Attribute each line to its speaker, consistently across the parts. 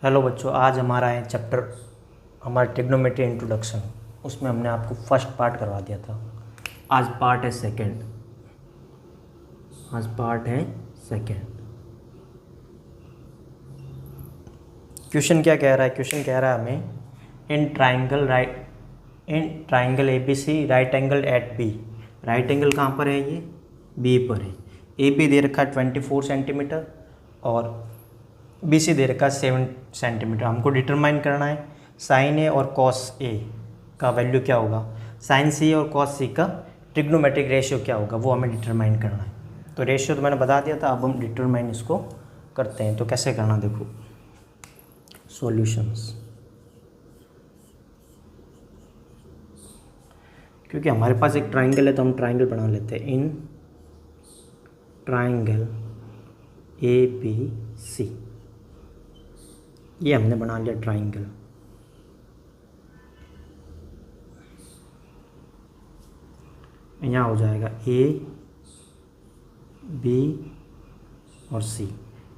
Speaker 1: Hello बच्चों, आज हमारा है चैप्टर हमारा ट्रिग्नोमेट्री इंट्रोडक्शन। उसमें हमने आपको फर्स्ट पार्ट करवा दिया था। आज पार्ट है सेकंड। क्वेश्चन क्या कह रहा है? क्वेश्चन कह रहा है हमें in triangle A B C right angle at B. Right angle कहाँ पर है? ये बी पर है। ए बी दे रखा है 24 सेंटीमीटर और बी सी दे रखा है 7 सेंटीमीटर। हमको डिटरमाइन करना है साइन ए और कॉस ए का वैल्यू क्या होगा, साइन सी और कॉस सी का ट्रिग्नोमेट्रिक रेशियो क्या होगा, वो हमें डिटरमाइन करना है। तो रेशियो तो मैंने बता दिया था, अब हम डिटरमाइन इसको करते हैं। तो कैसे करना, देखो सॉल्यूशंस। क्योंकि हमारे पास एक ट्राइंगल है तो हम ट्राइंगल बना लेते हैं। इन ट्राइंगल ए बी सी, ये हमने बना लिया ट्राइंगल। यहाँ हो जाएगा ए बी और सी।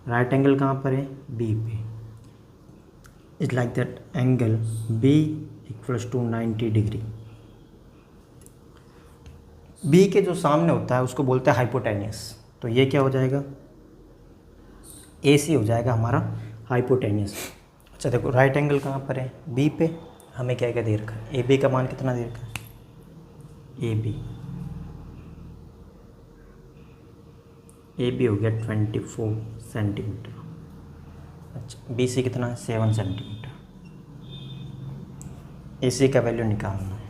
Speaker 1: राइट एंगल कहाँ पर है? बी पे। It's like that angle B equals to 90 degree. B के जो सामने होता है उसको बोलते हैं हाइपोटेनियस। तो ये क्या हो जाएगा? ए सी हो जाएगा हमारा हाइपोटेनियस। अच्छा देखो, राइट एंगल कहाँ पर है? बी पे। हमें क्या क्या दे रखा है? ए बी का मान कितना दे रखा है? ए बी हो गया 24 सेंटीमीटर। अच्छा, बी सी कितना है? 7 सेंटीमीटर। ए सी का वैल्यू निकालना है।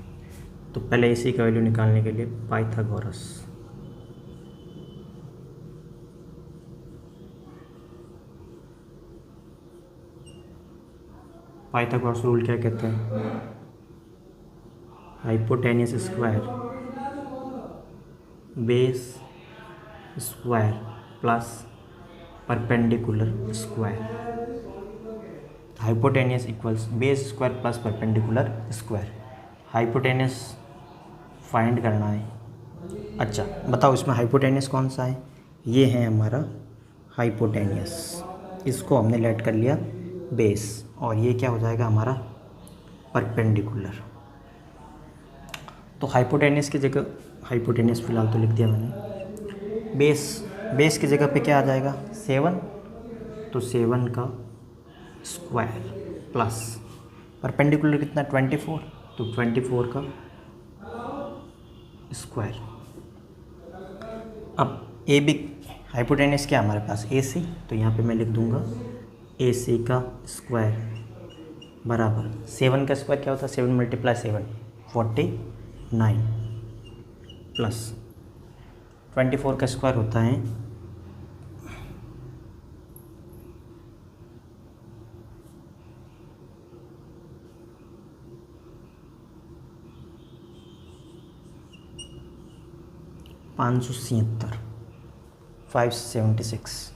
Speaker 1: तो पहले ए सी का वैल्यू निकालने के लिए पाइथागोरस रूल क्या कहते हैं? Hypotenuse square base square plus perpendicular square. Hypotenuse equals base square plus perpendicular square. Hypotenuse find करना है। अच्छा बताओ, इसमें हाइपोटेनियस कौन सा है? ये है हमारा हाइपोटेनियस। इसको हमने लेट कर लिया बेस, और ये क्या हो जाएगा हमारा? परपेंडिकुलर। तो हाइपोटेनियस की जगह, हाइपोटेनियस फिलहाल तो लिख दिया मैंने। बेस की जगह पे क्या आ जाएगा? 7। तो 7 का स्क्वायर प्लस परपेंडिकुलर कितना? 24। तो 24 का स्क्वायर। अब ए बी हाइपोटेनियस क्या हमारे पास? ए सी। तो यहाँ पे मैं लिख दूंगा ए सी का स्क्वायर बराबर 7 का स्क्वायर क्या होता है? 7 × 7 49 प्लस 24 का स्क्वायर होता है 576 576।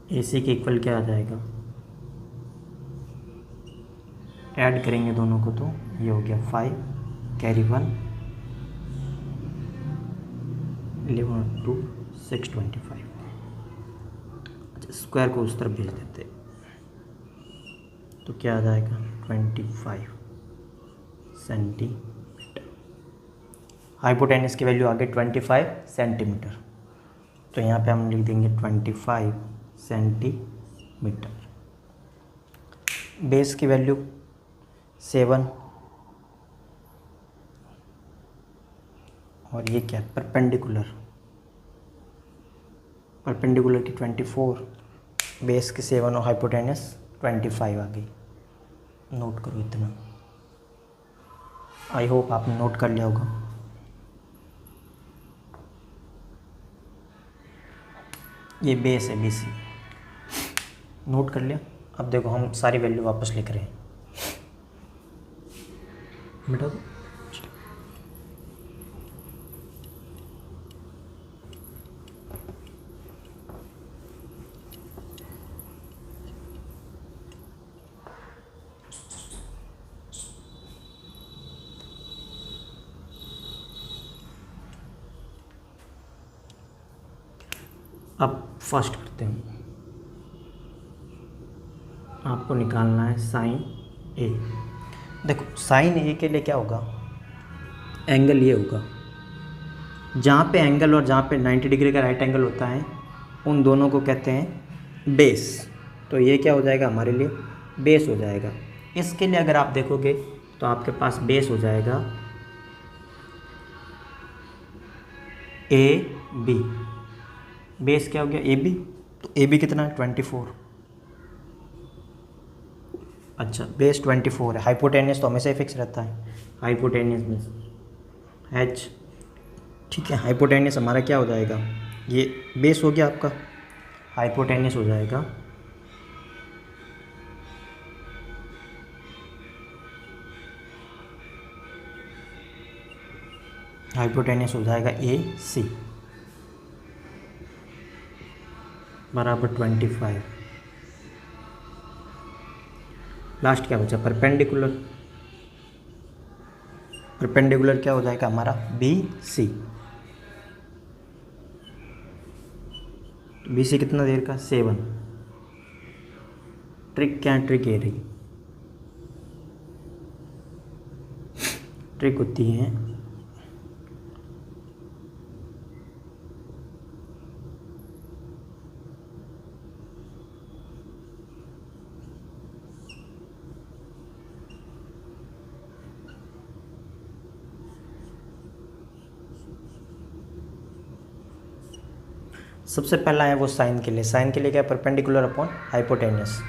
Speaker 1: ए सी के इक्वल क्या आ जाएगा? ऐड करेंगे दोनों को तो ये हो गया 5 कैरी 1 11 2 625। अच्छा, स्क्वायर को उस तरफ भेज देते, तो क्या आ जाएगा? 25 सेंटीमीटर। हाइपोटेनियस की वैल्यू आ गई 25 सेंटीमीटर। तो यहाँ पे हम लिख देंगे 25 सेंटीमीटर। बेस की वैल्यू 7 और ये क्या? परपेंडिकुलर की 24, बेस की 7 और हाइपोटेनियस 25 आ गई। नोट करो इतना। आई होप आपने नोट कर लिया होगा। ये बेस है बी सी, नोट कर लिया। अब देखो हम सारी वैल्यू वापस लिख रहे हैं। बेटा अब फर्स्ट करते हैं, आपको निकालना है साइन ए। देखो साइन ए के लिए क्या होगा, एंगल ये होगा, जहाँ पे एंगल और जहाँ पे 90 डिग्री का राइट एंगल होता है उन दोनों को कहते हैं बेस। तो ये क्या हो जाएगा हमारे लिए, बेस हो जाएगा। इसके लिए अगर आप देखोगे तो आपके पास बेस हो जाएगा ए बी। बेस क्या हो गया, ए बी। तो ए बी कितना है, 24। अच्छा बेस 24 है। हाइपोटेनियस तो हमेशा ही फिक्स रहता है, हाइपोटेनियस में एच। ठीक है, हाइपोटेनियस हमारा क्या हो जाएगा, ये बेस हो गया आपका, हाइपोटेनियस हो जाएगा हाइपोटेनियस हो जाएगा ए सी बराबर 25। लास्ट क्या बचा, परपेंडिकुलर। परपेंडिकुलर क्या हो जाएगा हमारा, बी सी। बी सी कितना देर का, 7। ट्रिक क्या है, ट्रिक ये रही, ट्रिक होती है सबसे पहला है वो साइन के लिए। साइन के लिए क्या है, परपेंडिकुलर अपॉन हाइपोटेनियस।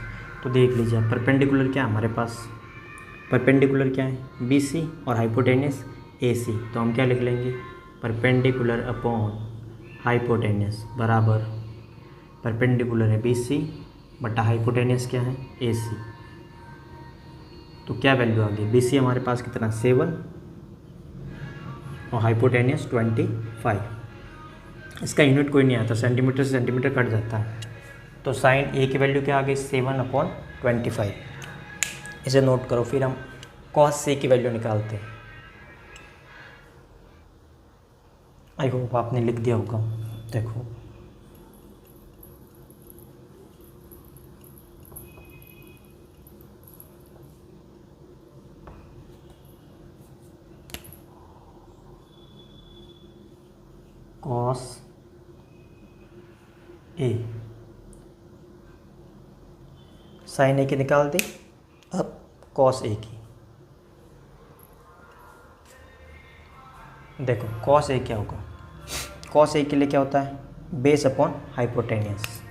Speaker 1: तो देख लीजिए परपेंडिकुलर क्या है हमारे पास, परपेंडिकुलर क्या है बी सी और हाइपोटेनियस ए सी। तो हम क्या लिख लेंगे, परपेंडिकुलर अपॉन हाइपोटेनियस बराबर, परपेंडिकुलर है बी सी बटा हाइपोटेनियस क्या है ए सी। तो क्या वैल्यू आ गई, बी सी हमारे पास कितना 7 और हाइपोटेनियस 25। इसका यूनिट कोई नहीं आता, सेंटीमीटर से सेंटीमीटर कट जाता है। तो साइन ए की वैल्यू क्या आ गई, 7/25। इसे नोट करो, फिर हम कॉस सी की वैल्यू निकालते हैं। आई होप आपने लिख दिया होगा, देखो कॉस ए, साइन ए की निकाल दी, अब कॉस ए की। देखो कॉस ए क्या होगा, कॉस ए के लिए क्या होता है, base upon hypotenuse.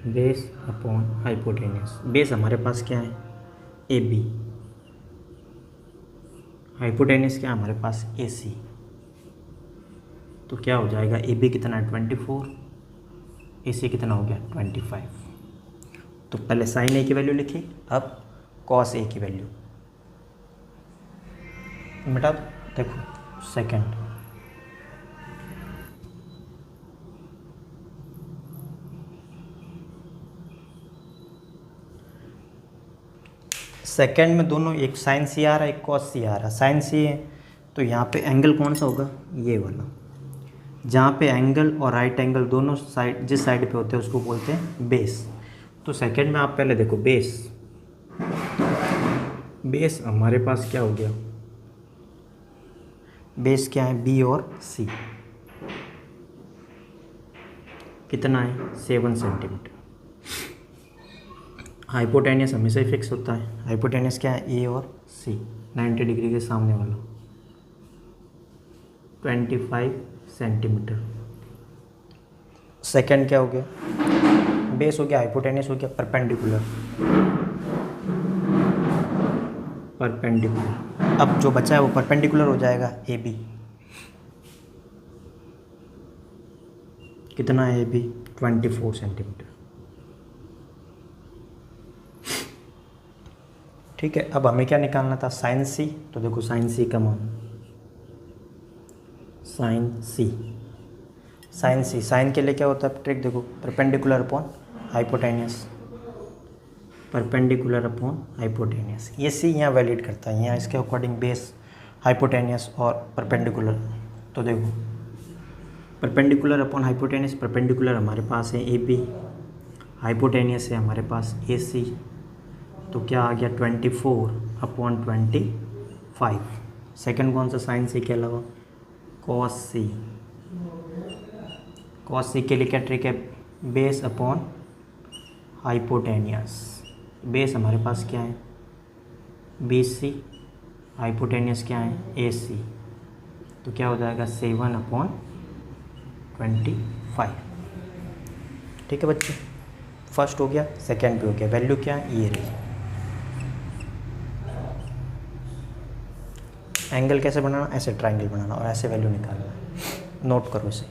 Speaker 1: Base upon hypotenuse, base हमारे पास क्या है ए बी, हाइपोटेनियस क्या है हमारे पास ए सी। तो क्या हो जाएगा, ए बी कितना है 24, ए सी कितना हो गया 25। तो पहले साइन ए की वैल्यू लिखी, अब कॉस ए की वैल्यू बेटा। देखो सेकंड, सेकंड में दोनों, एक साइन सी आ रहा है एक कॉस सी आ रहा है। साइन सी है तो यहाँ पे एंगल कौन सा होगा, ये वाला। जहाँ पे एंगल और राइट एंगल दोनों साइड, जिस साइड पे होते हैं उसको बोलते हैं बेस। तो सेकंड में आप पहले देखो बेस, बेस हमारे पास क्या हो गया, बेस क्या है बी और सी, कितना है 7 सेंटीमीटर। हाइपोटेनियस हमेशा ही फिक्स होता है, हाइपोटेनियस क्या है ए और सी, 90 डिग्री के सामने वाला, 25 सेंटीमीटर। सेकंड क्या हो गया, बेस हो गया, हाइपोटेनियस हो गया, परपेंडिकुलर। परपेंडिकुलर, अब जो बचा है वो परपेंडिकुलर हो जाएगा ए बी। कितना है ए बी 24 सेंटीमीटर। ठीक है, अब हमें क्या निकालना था, साइन सी। तो देखो साइन सी का मान, साइन सी, साइन सी, साइन के लिए क्या होता है ट्रिक देखो, perpendicular upon hypotenuse, perpendicular upon hypotenuse. ये सी यहाँ वैलिड करता है, यहाँ इसके अकॉर्डिंग बेस, हाइपोटेनियस और परपेंडिकुलर। तो देखो परपेंडिकुलर अपॉन हाइपोटेनियस, परपेंडिकुलर हमारे पास है ए बी, हाइपोटेनियस है हमारे पास ए सी, तो क्या आ गया 24/25। सेकंड कौन सा साइन सी के अलावा कॉस सी, कॉस सी के लिए क्या ट्रिक है, बेस अपॉन हाइपोटेनियस, बेस हमारे पास क्या है बी सी, हाइपोटेनियस क्या है ए सी, तो क्या हो जाएगा 7/25। ठीक है बच्चे, फर्स्ट हो गया, सेकंड भी हो गया, वैल्यू क्या है ये रही। एंगल कैसे बनाना, ऐसे ट्रायंगल बनाना और ऐसे वैल्यू निकालना है, नोट करो इसे।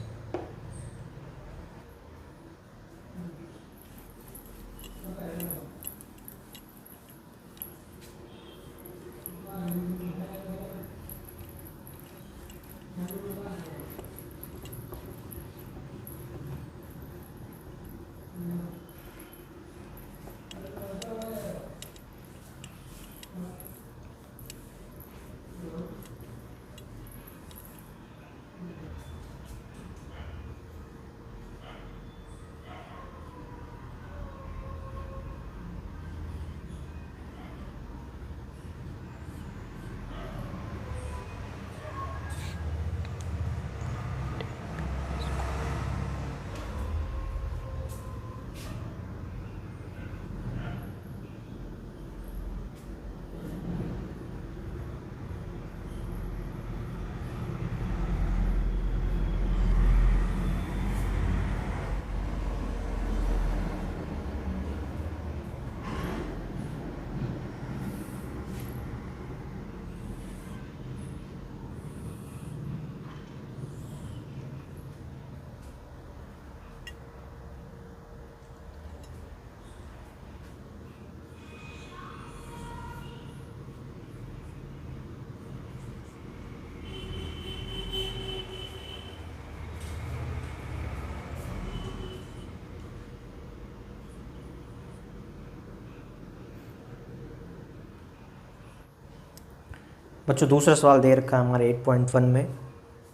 Speaker 1: बच्चों दूसरा सवाल दे रखा है हमारे 8.1 में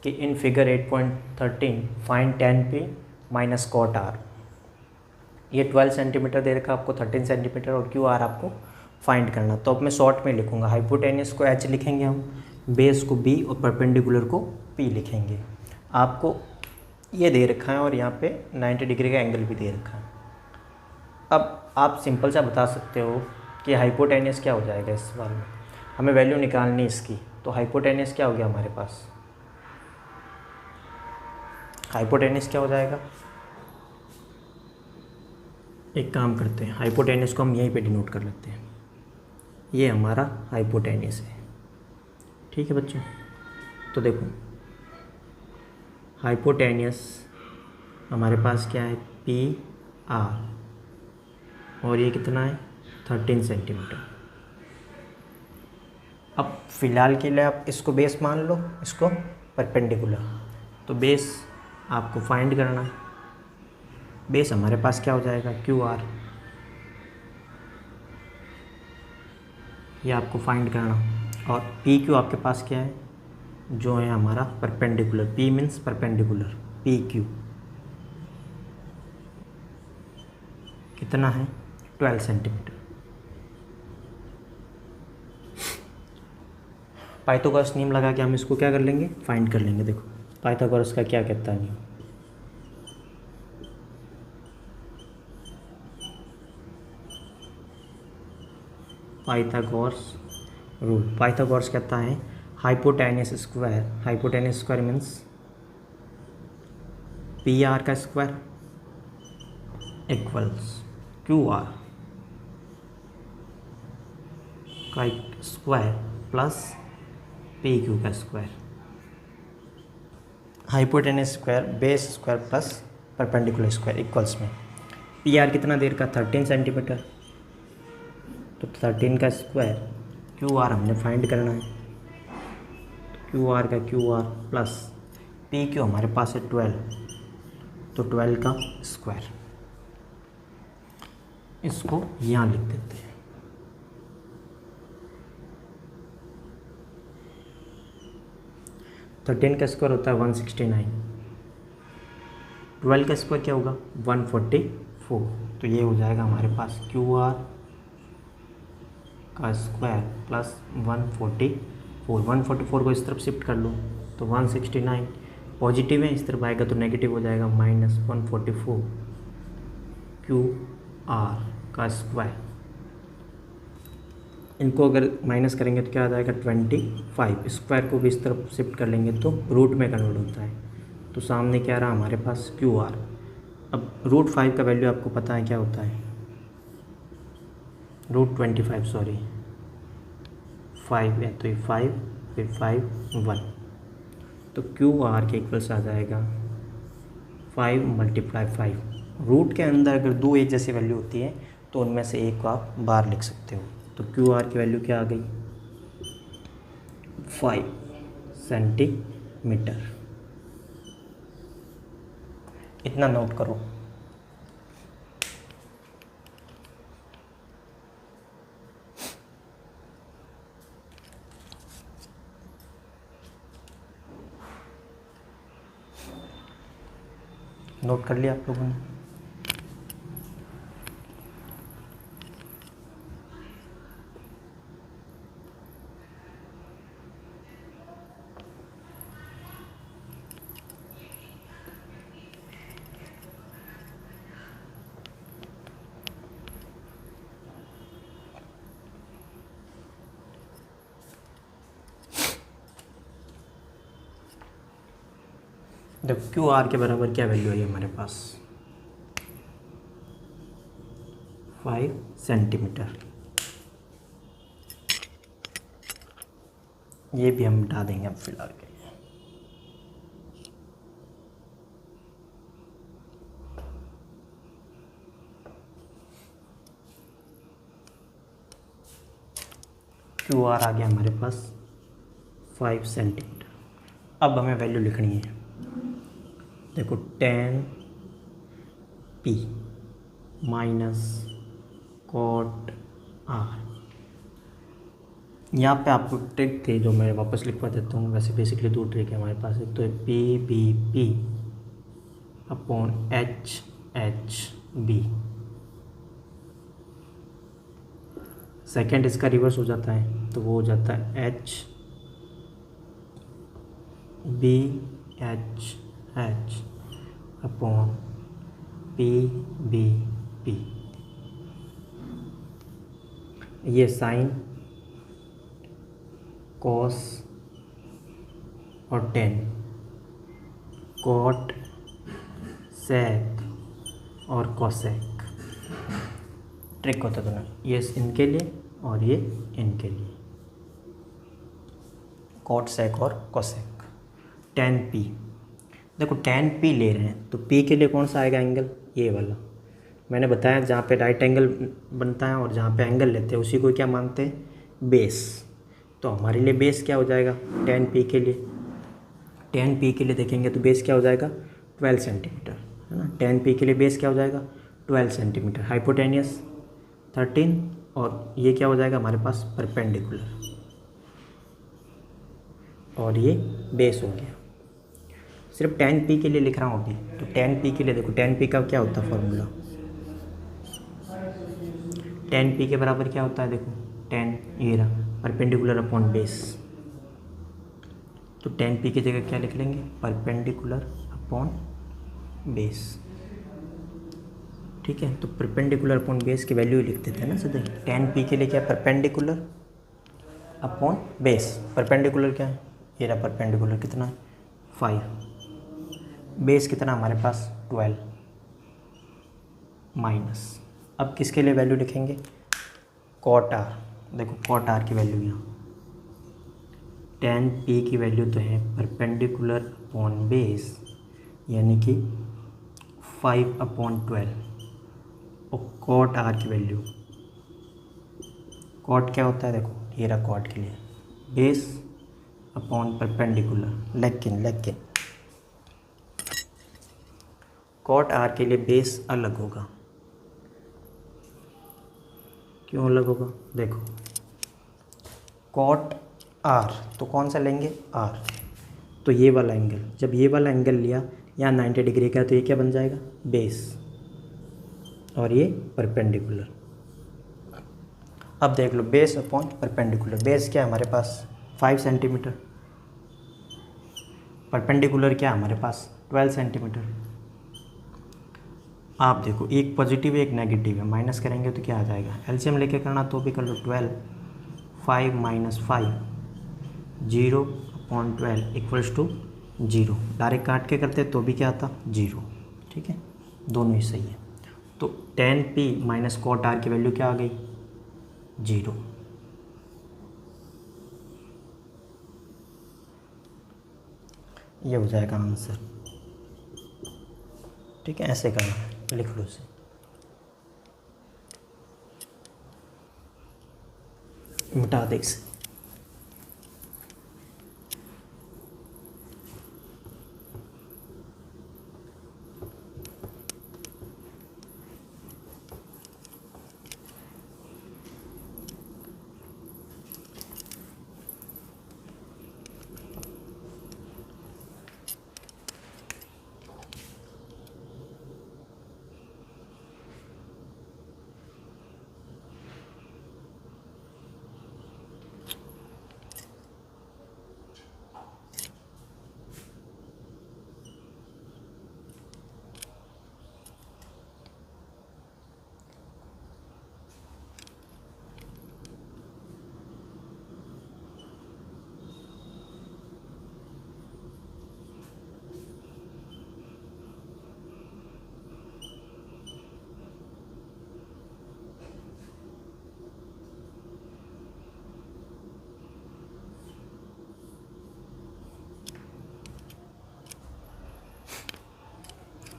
Speaker 1: कि in figure 8.13 find tan p minus cot r। ये 12 सेंटीमीटर दे रखा है आपको, 13 सेंटीमीटर और क्यू आर आपको फाइंड करना। तो अब मैं शॉर्ट में लिखूंगा, हाइपोटेनियस को h लिखेंगे हम, बेस को b और परपेंडिकुलर को p लिखेंगे। आपको ये दे रखा है और यहाँ पे 90 डिग्री का एंगल भी दे रखा है। अब आप सिंपल सा बता सकते हो कि हाइपोटेनियस क्या हो जाएगा इस सवाल में, हमें वैल्यू निकालनी इसकी। तो हाइपोटेनियस क्या हो गया हमारे पास, हाइपोटेनियस क्या हो जाएगा, एक काम करते हैं, हाइपोटेनियस को हम यहीं पे डिनोट कर लेते हैं, ये हमारा हाइपोटेनियस है। ठीक है बच्चों, तो देखो हाइपोटेनियस हमारे पास क्या है पी आर, और ये कितना है 13 सेंटीमीटर। अब फ़िलहाल के लिए आप इसको बेस मान लो, इसको परपेंडिकुलर। तो बेस आपको फाइंड करना है, बेस हमारे पास क्या हो जाएगा क्यू आर, ये आपको फाइंड करना। और पी क्यू आपके पास क्या है, जो है हमारा perpendicular, P means perpendicular, P Q कितना है 12 सेंटीमीटर। पाइथागोरस नियम लगा के हम इसको क्या कर लेंगे, फाइंड कर लेंगे। देखो पाइथागोरस का क्या कहता है नियम, पाइथागोरस रूल, पाइथागोरस कहता है hypotenuse square, hypotenuse square means P R का स्क्वायर इक्वल्स क्यू आर का स्क्वायर प्लस पी क्यू का square. Hypotenuse square base square plus perpendicular square equals में पी आर कितना देर का 13 सेंटीमीटर, तो 13 का स्क्वायर, क्यू आर हमने फाइंड करना है, क्यू आर का Q R plus P Q हमारे पास है 12, तो 12 का स्क्वायर, इसको यहाँ लिख देते हैं। तो 10 का स्क्वायर होता है 169, 12 का स्क्वायर क्या होगा 144, तो ये हो जाएगा हमारे पास QR का स्क्वायर प्लस 144 को इस तरफ शिफ्ट कर लो तो 169, पॉजिटिव है इस तरफ आएगा तो नेगेटिव हो जाएगा -144 QR का स्क्वायर। इनको अगर माइनस करेंगे तो क्या आ जाएगा 25, स्क्वायर को भी इस तरफ शिफ्ट कर लेंगे तो रूट में कन्वर्ट होता है, तो सामने क्या रहा हमारे पास QR। अब √5 का वैल्यू आपको पता है क्या होता है, √25 सॉरी 5 है तो ये 5 फिर 5 1, तो QR के इक्वल्स आ जाएगा 5 × 5। रूट के अंदर अगर दो एक जैसी वैल्यू होती है तो उनमें से एक को आप बाहर लिख सकते हो, तो QR की वैल्यू क्या आ गई 5 सेंटीमीटर। इतना नोट करो। नोट कर लिया आप लोगों ने? देखो QR के बराबर क्या वैल्यू है हमारे पास 5 सेंटीमीटर। ये भी हम मिटा देंगे अब फिलहाल के लिए। QR आ गया हमारे पास 5 सेंटीमीटर। अब हमें वैल्यू लिखनी है, देखो 10p माइनस cot r। यहाँ पे आपको ट्रिक थी जो मैं वापस लिखवा देता हूँ, वैसे बेसिकली दो ट्रिक है हमारे पास, एक तो है PBP अपॉन HHB, सेकेंड इसका रिवर्स हो जाता है तो वो हो जाता है HBHH अपॉन PBP। ये साइन कॉस और टेन, कॉट सेक और कॉसेक ट्रिक होता है दोनों, ये इनके लिए और ये इनके लिए, कॉट सेक और कॉसेक। 10p, देखो 10p ले रहे हैं तो p के लिए कौन सा आएगा एंगल, ये वाला। मैंने बताया जहाँ पे राइट एंगल बनता है और जहाँ पे एंगल लेते हैं उसी को क्या मानते हैं, बेस। तो हमारे लिए बेस क्या हो जाएगा 10p के लिए, 10p के लिए देखेंगे तो बेस क्या हो जाएगा 12 सेंटीमीटर, है ना। 10p के लिए बेस क्या हो जाएगा 12 सेंटीमीटर, हाइपोटेनियस 13, और ये क्या हो जाएगा हमारे पास परपेंडिकुलर, और ये बेस हो गया। सिर्फ 10p के लिए लिख रहा हूँ अभी, तो 10p के लिए देखो 10p का क्या होता है फॉर्मूला, 10p के बराबर क्या होता है, देखो 10 ये रहा परपेंडिकुलर अपॉन बेस, तो 10p की जगह क्या लिख लेंगे परपेंडिकुलर अपॉन बेस, ठीक है। तो परपेंडिकुलर अपॉन बेस की वैल्यू लिख देते हैं ना सीधे, 10p के लिए क्या परपेंडिकुलर अपॉन बेस, परपेंडिकुलर क्या है, ये रहा परपेंडिकुलर कितना 5, बेस कितना हमारे पास 12 माइनस, अब किसके लिए वैल्यू लिखेंगे कॉट आर, देखो कॉट आर की वैल्यू यहाँ 10p की वैल्यू तो है परपेंडिकुलर अपॉन बेस यानी कि 5/12, और कॉट आर की वैल्यू, कॉट क्या होता है देखो ये रहा कॉट के लिए बेस अपॉन परपेंडिकुलर, लेकिन कॉट आर के लिए बेस अलग होगा, क्यों अलग होगा, देखो कॉट आर तो कौन सा लेंगे आर, तो ये वाला एंगल, जब ये वाला एंगल लिया यहाँ 90 डिग्री का, तो ये क्या बन जाएगा, बेस, और ये परपेंडिकुलर। अब देख लो बेस अपॉन परपेंडिकुलर। बेस क्या है हमारे पास 5 सेंटीमीटर, परपेंडिकुलर क्या है हमारे पास 12 सेंटीमीटर। आप देखो एक पॉजिटिव एक नेगेटिव है, माइनस करेंगे तो क्या आ जाएगा, एलसीएम लेके करना तो भी कर लो, 12 5 - 5 0/12 इक्वल्स टू 0। डायरेक्ट काट के करते तो भी क्या आता 0। ठीक है, दोनों ही सही है। तो tan p minus cot r की वैल्यू क्या आ गई 0। ये हो जाएगा आंसर। ठीक है, ऐसे करना है, लिख लो इसे, मिटा दे इसे।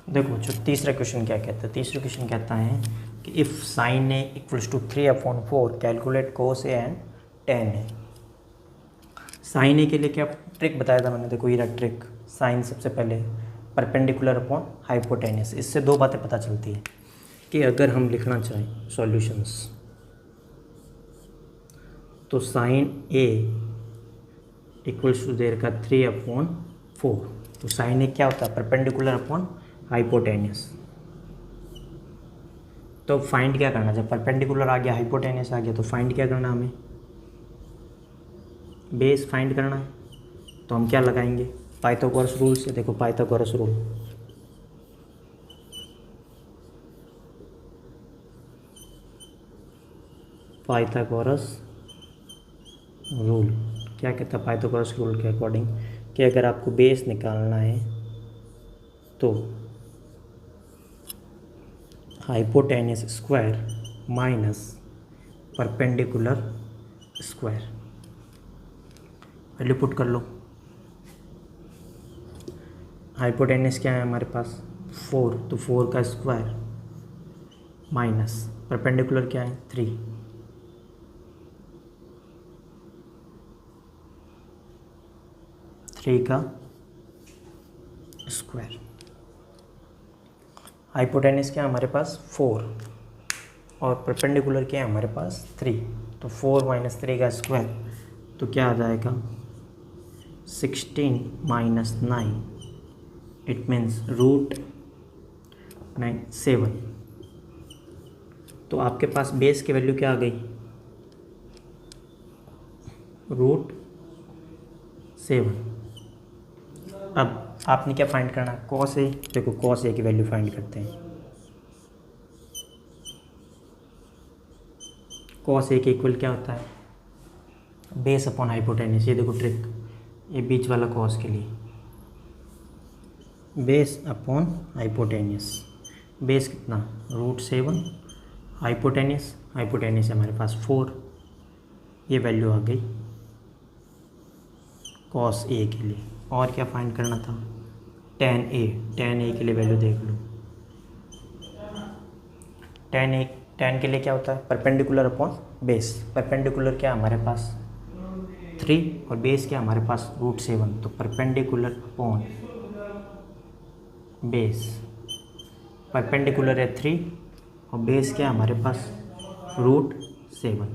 Speaker 1: देखो जो तीसरा क्वेश्चन क्या कहता है, तीसरा क्वेश्चन कहता है कि if sine A equals to 3/4 calculate cos A and tan ए। साइन ए के लिए क्या ट्रिक बताया था मैंने, देखो ये रहा ट्रिक। साइन सबसे पहले परपेंडिकुलर अपॉन हाइपोटेनस। इससे दो बातें पता चलती है कि अगर हम लिखना चाहें सॉल्यूशंस तो साइन ए इक्वल्स टू देर का 3/4। तो साइन ए क्या होता है परपेंडिकुलर अपॉन हाइपोटेनस। तो फाइंड क्या करना, जब परपेंडिकुलर आ गया हाइपोटेनस आ गया तो फाइंड क्या करना, हमें बेस फाइंड करना है। तो हम क्या लगाएंगे पाइथागोरस रूल से। देखो पाइथागोरस रूल, पाइथागोरस रूल क्या कहता है, पाइथागोरस रूल के अकॉर्डिंग कि अगर आपको बेस निकालना है तो hypotenuse square minus perpendicular square. Value put कर लो। हाइपोटेनस क्या है हमारे पास 4, तो 4 का स्क्वायर माइनस परपेंडिकुलर क्या है 3, का स्क्वायर। हाइपोटेनस क्या है हमारे पास 4 और परपेंडिकुलर क्या है हमारे पास 3, तो 4 - 3 का स्क्वायर तो क्या आ जाएगा 16 - 9, इट मीन्स √7। तो आपके पास बेस की वैल्यू क्या आ गई √7। अब आपने क्या फाइंड करना कॉस ए। देखो कॉस ए की वैल्यू फाइंड करते हैं। कॉस ए के इक्वल क्या होता है बेस अपॉन हाइपोटेनस। ये देखो ट्रिक, ये बीच वाला कॉस के लिए बेस अपॉन हाइपोटेनस। बेस कितना √7, हाइपोटेनस है हमारे पास 4, ये वैल्यू आ गई कॉस ए के लिए। और क्या फाइंड करना था tan ए के लिए वैल्यू देख लो। tan के लिए क्या होता है परपेंडिकुलर अपॉन बेस। परपेंडिकुलर क्या हमारे पास 3 और बेस क्या हमारे पास √7, तो परपेंडिकुलर अपॉन बेस। परपेंडिकुलर है 3 और बेस क्या हमारे पास √7,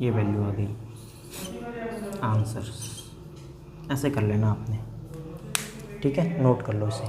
Speaker 1: ये वैल्यू आ गई आंसर। ऐसे कर लेना आपने, ठीक है, नोट कर लो इसे।